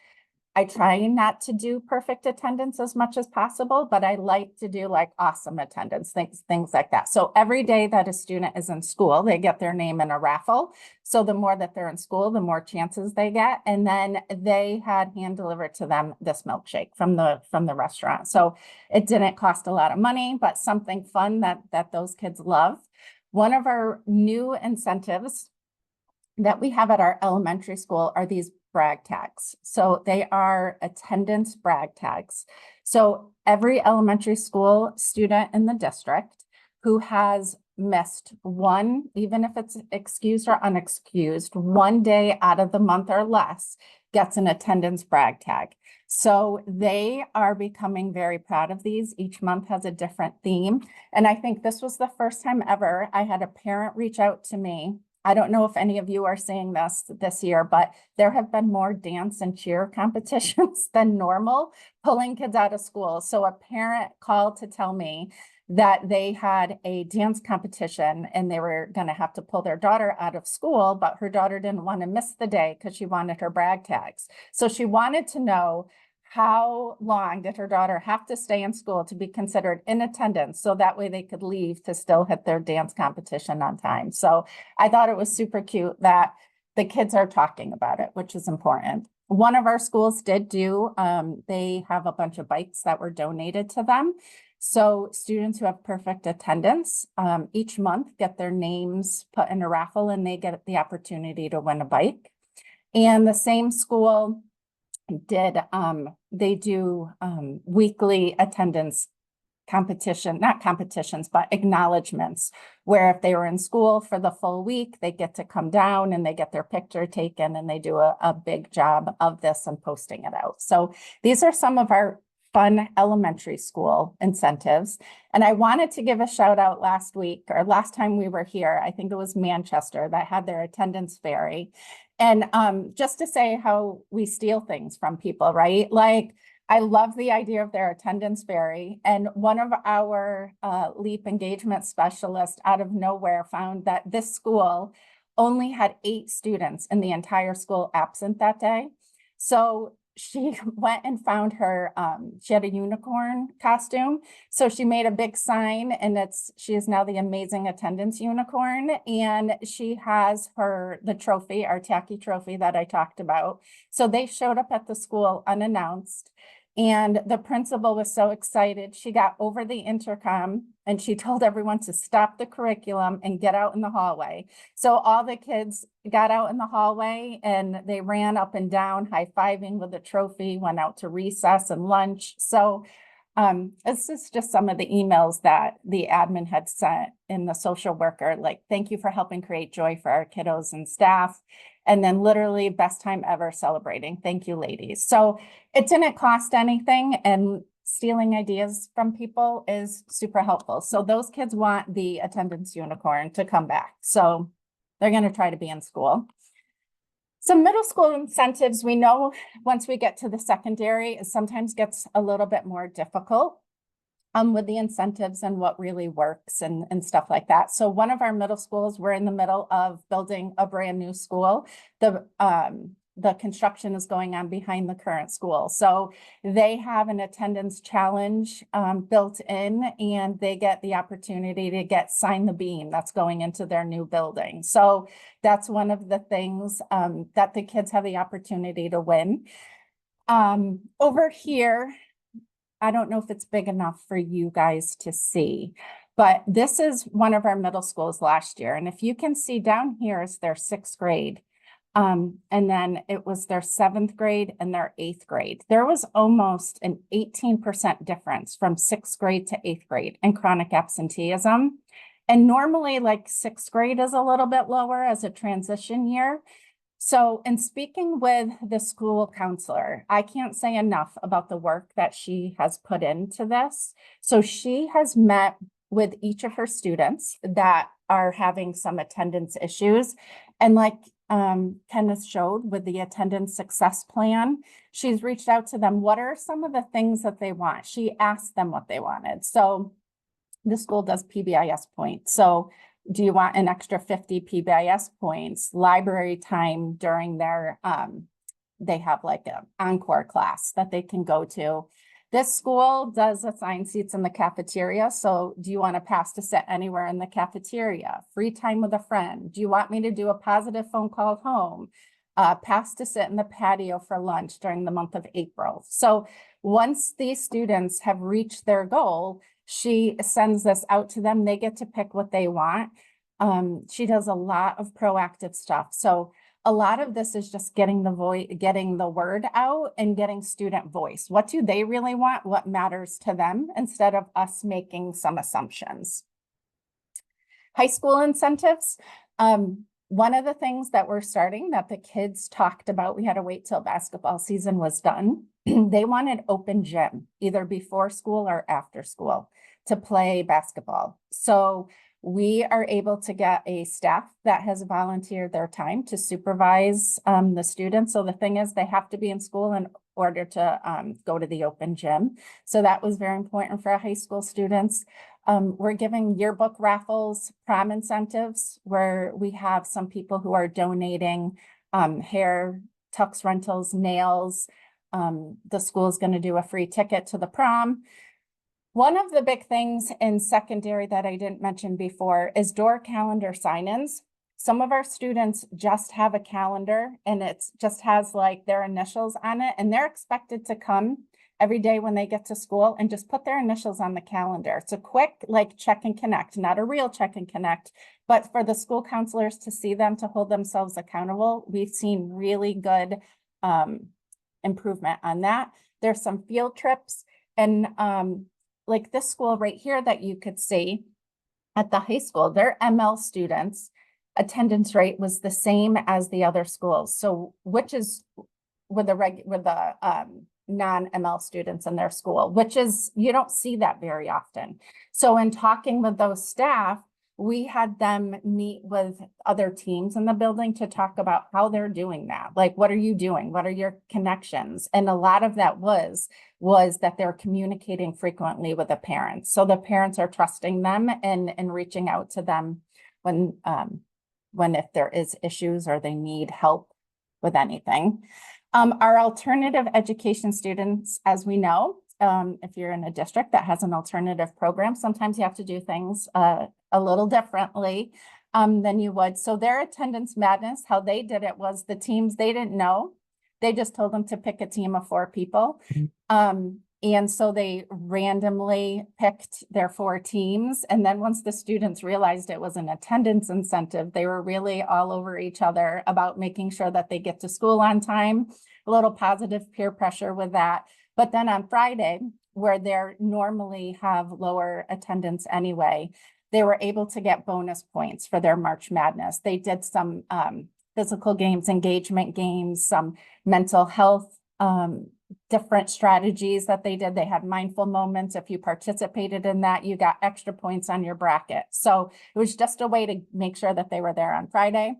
I try not to do perfect attendance as much as possible, but I like to do like awesome attendance, things like that. So every day that a student is in school, they get their name in a raffle. So the more that they're in school, the more chances they get. And then they had hand delivered to them this milkshake from the restaurant. So it didn't cost a lot of money, but something fun that those kids love. One of our new incentives that we have at our elementary school are these brag tags. So they are attendance brag tags. So every elementary school student in the district who has missed one, even if it's excused or unexcused, one day out of the month or less, gets an attendance brag tag. So they are becoming very proud of these. Each month has a different theme. And I think this was the first time ever I had a parent reach out to me. I don't know if any of you are seeing this year, but there have been more dance and cheer competitions than normal, pulling kids out of school. So a parent called to tell me that they had a dance competition and they were going to have to pull their daughter out of school, but her daughter didn't want to miss the day because she wanted her brag tags. So she wanted to know, how long did her daughter have to stay in school to be considered in attendance so that way they could leave to still hit their dance competition on time? So I thought it was super cute that the kids are talking about it, which is important. One of our schools did do, they have a bunch of bikes that were donated to them. So students who have perfect attendance each month get their names put in a raffle and they get the opportunity to win a bike. And the same school did, they do weekly attendance competition, not competitions, but acknowledgements, where if they were in school for the full week, they get to come down and they get their picture taken and they do a big job of this and posting it out. So these are some of our fun elementary school incentives. And I wanted to give a shout out last week or last time we were here, I think it was Manchester that had their attendance fairy. And just to say how we steal things from people, right? Like, I love the idea of their attendance fairy. And one of our LEAP engagement specialists out of nowhere found that this school only had 8 students in the entire school absent that day. So she went and found her, she had a unicorn costume. So she made a big sign and she is now the amazing attendance unicorn. And she has the trophy, our tacky trophy that I talked about. So they showed up at the school unannounced. And the principal was so excited. She got over the intercom and she told everyone to stop the curriculum and get out in the hallway. So all the kids got out in the hallway and they ran up and down, high-fiving with the trophy, went out to recess and lunch. So This is just some of the emails that the admin had sent in the social worker, like, thank you for helping create joy for our kiddos and staff. And then literally best time ever celebrating. Thank you, ladies. So it didn't cost anything, and stealing ideas from people is super helpful. So those kids want the attendance unicorn to come back. So they're going to try to be in school. Some middle school incentives, we know once we get to the secondary, it sometimes gets a little bit more difficult with the incentives and what really works and stuff like that. So one of our middle schools, we're in the middle of building a brand new school. The construction is going on behind the current school. So they have an attendance challenge built in, and they get the opportunity to get Sign the Beam that's going into their new building. So that's one of the things that the kids have the opportunity to win. Over here, I don't know if it's big enough for you guys to see, but this is one of our middle schools last year. And if you can see down here is their 6th grade. And then it was their 7th grade and their 8th grade. There was almost an 18% difference from 6th grade to 8th grade in chronic absenteeism. And normally like 6th grade is a little bit lower as a transition year. So in speaking with the school counselor, I can't say enough about the work that she has put into this. So she has met with each of her students that are having some attendance issues. And like Kenneth showed with the attendance success plan, she's reached out to them. What are some of the things that they want? She asked them what they wanted. So the school does PBIS points. So do you want an extra 50 PBIS points? Library time during their, they have like an encore class that they can go to. This school does assign seats in the cafeteria. So do you want to pass to sit anywhere in the cafeteria? Free time with a friend? Do you want me to do a positive phone call home? Pass to sit in the patio for lunch during the month of April. So once these students have reached their goal, she sends this out to them. They get to pick what they want. She does a lot of proactive stuff. So a lot of this is just getting the word out and getting student voice. What do they really want? What matters to them, instead of us making some assumptions. High school incentives. One of the things that we're starting that the kids talked about, we had to wait till basketball season was done. They wanted open gym, either before school or after school, to play basketball. So we are able to get a staff that has volunteered their time to supervise the students. So the thing is, they have to be in school in order to go to the open gym. So that was very important for our high school students. We're giving yearbook raffles, prom incentives, where we have some people who are donating hair, tux rentals, nails. The school is going to do a free ticket to the prom. One of the big things in secondary that I didn't mention before is door calendar sign-ins. Some of our students just have a calendar and it just has like their initials on it, and they're expected to come every day when they get to school and just put their initials on the calendar. It's a quick like check and connect, not a real check and connect, but for the school counselors to see them, to hold themselves accountable. We've seen really good improvement on that. There's some field trips, and like this school right here that you could see at the high school, their ML students attendance rate was the same as the other schools. So which is with the non-ML students in their school, which is, you don't see that very often. So in talking with those staff, we had them meet with other teams in the building to talk about how they're doing that. Like, what are you doing? What are your connections? And a lot of that was that they're communicating frequently with the parents. So the parents are trusting them and reaching out to them when if there is issues or they need help with anything. Our alternative education students, as we know, if you're in a district that has an alternative program, sometimes you have to do things a little differently than you would. So their attendance madness, how they did it was the teams they didn't know. They just told them to pick a team of 4 people. And so they randomly picked their 4 teams. And then once the students realized it was an attendance incentive, they were really all over each other about making sure that they get to school on time, a little positive peer pressure with that. But then on Friday, where they're normally have lower attendance anyway, they were able to get bonus points for their March Madness. They did some physical games, engagement games, some mental health, different strategies that they did. They had mindful moments. If you participated in that, you got extra points on your bracket. So it was just a way to make sure that they were there on Friday.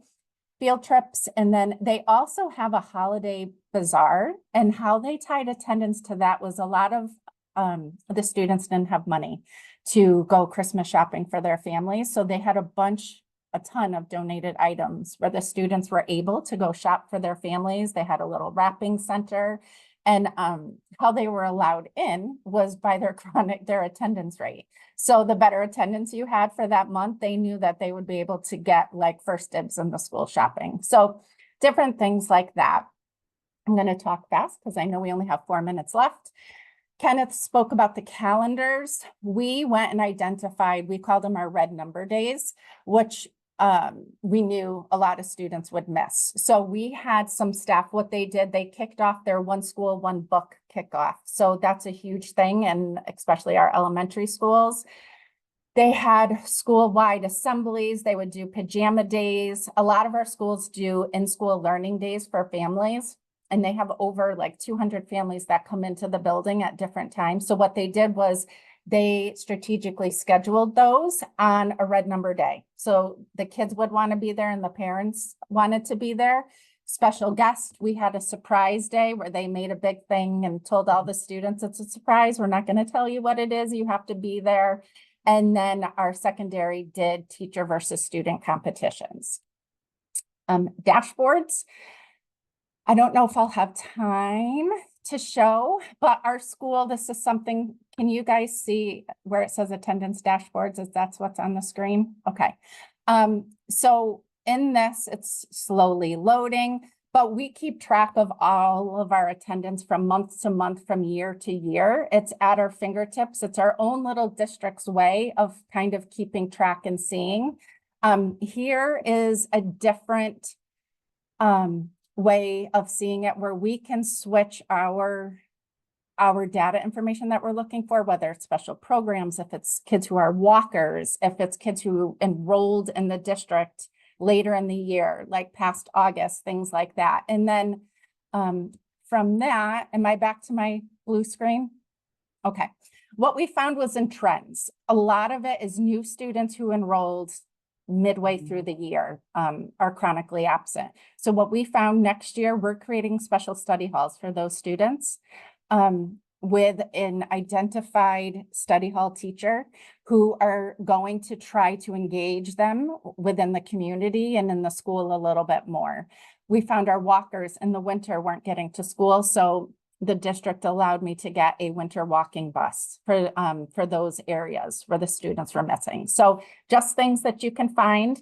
Field trips. And then they also have a holiday bazaar, and how they tied attendance to that was a lot of the students didn't have money to go Christmas shopping for their families. So they had a ton of donated items where the students were able to go shop for their families. They had a little wrapping center, and how they were allowed in was by their attendance rate. So the better attendance you had for that month, they knew that they would be able to get like first dibs in the school shopping. So different things like that. I'm going to talk fast because I know we only have 4 minutes left. Kenneth spoke about the calendars. We went and identified, we called them our red number days, which we knew a lot of students would miss. So we had some staff, what they did, they kicked off their one school, one book kickoff. So that's a huge thing, and especially our elementary schools. They had school-wide assemblies. They would do pajama days. A lot of our schools do in-school learning days for families, and they have over like 200 families that come into the building at different times. So what they did was they strategically scheduled those on a red number day. So the kids would want to be there and the parents wanted to be there. Special guest, we had a surprise day where they made a big thing and told all the students, it's a surprise. We're not going to tell you what it is. You have to be there. And then our secondary did teacher versus student competitions. Dashboards. I don't know if I'll have time to show, but our school, this is something, can you guys see where it says attendance dashboards? Is that's what's on the screen? Okay. So in this, it's slowly loading, but we keep track of all of our attendance from month to month, from year to year. It's at our fingertips. It's our own little district's way of kind of keeping track and seeing. Here is a different way of seeing it where we can switch our data information that we're looking for, whether it's special programs, if it's kids who are walkers, if it's kids who enrolled in the district later in the year, like past August, things like that. And then from that, am I back to my blue screen? Okay. What we found was in trends. A lot of it is new students who enrolled midway through the year are chronically absent. So what we found next year, we're creating special study halls for those students with an identified study hall teacher who are going to try to engage them within the community and in the school a little bit more. We found our walkers in the winter weren't getting to school, so the district allowed me to get a winter walking bus for those areas where the students were missing. So just things that you can find.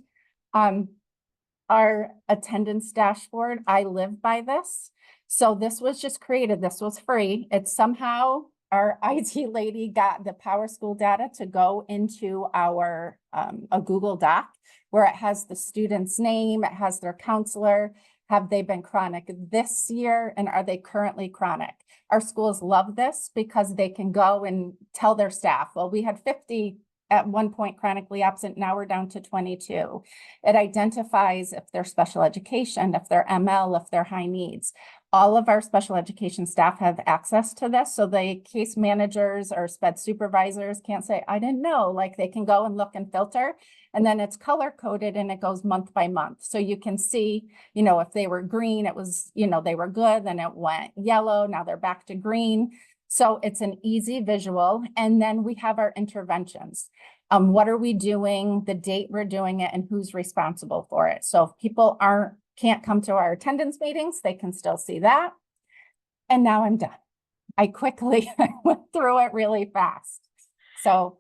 Our attendance dashboard, I live by this. So this was just created, this was free. It's somehow our IT lady got the PowerSchool data to go into our a Google Doc where it has the student's name, it has their counselor. Have they been chronic this year, and are they currently chronic? Our schools love this because they can go and tell their staff, well, we had 50 at one point chronically absent, now we're down to 22. It identifies if they're special education, if they're ML, if they're high needs. All of our special education staff have access to this, so the case managers or SPED supervisors can't say, I didn't know, like they can go and look and filter. And then it's color coded and it goes month by month. So you can see, you know, if they were green, it was, you know, they were good, then it went yellow, now they're back to green. So it's an easy visual. And then we have our interventions. What are we doing, the date we're doing it, and who's responsible for it? So if people can't come to our attendance meetings, they can still see that. And now I'm done. I quickly went through it really fast. So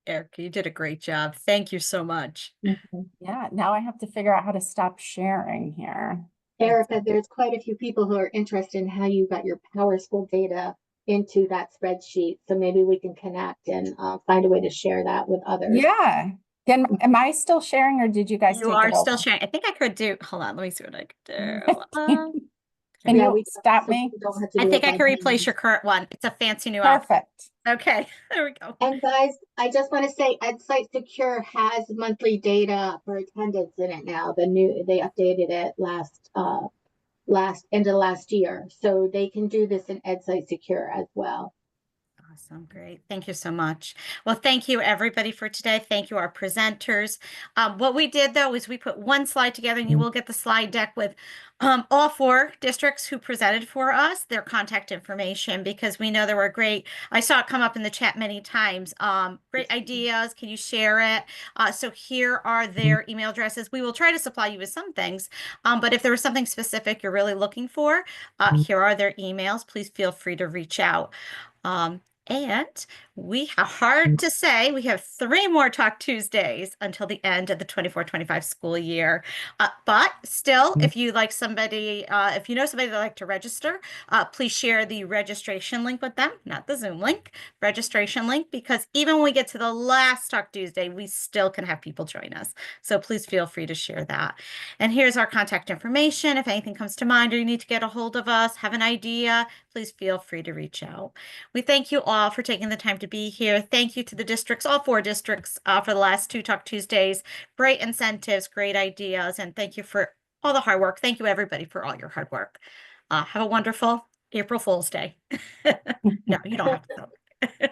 Erica, you did a great job. Thank you so much. yeah, now I have to figure out how to stop sharing here. Erica, there's quite a few people who are interested in how you got your PowerSchool data into that spreadsheet. So maybe we can connect and find a way to share that with others. Yeah. Am I still sharing, or did you guys You take are it still over? sharing. I think I could do, hold on, let me see what I could do. Can Yeah, you we stop so me? we don't have to I do think it I by can replace hand. your current one. It's a fancy new outfit. Perfect. Okay, there we go. And guys, I just want to say EdSite Secure has monthly data for attendance in it now. They updated it end of last year. So they can do this in EdSite Secure as well. Awesome, great. Thank you so much. Well, thank you everybody for today. Thank you, our presenters. What we did though is we put one slide together, and you will get the slide deck with all 4 districts who presented for us, their contact information, because we know there were great, I saw it come up in the chat many times, great ideas. Can you share it? So here are their email addresses. We will try to supply you with some things, but if there was something specific you're really looking for, here are their emails. Please feel free to reach out. And we have, hard to say, we have 3 more Talk Tuesdays until the end of the 24-25 school year. But still, if you like somebody, if you know somebody that'd like to register, please share the registration link with them, not the Zoom link, registration link, because even when we get to the last Talk Tuesday, we still can have people join us. So please feel free to share that. And here's our contact information. If anything comes to mind or you need to get a hold of us, have an idea, please feel free to reach out. We thank you all for taking the time to be here. Thank you to the districts, all 4 districts, for the last 2 Talk Tuesdays. Great incentives, great ideas, and thank you for all the hard work. Thank you, everybody, for all your hard work. Have a wonderful April Fool's Day. No, you don't have to.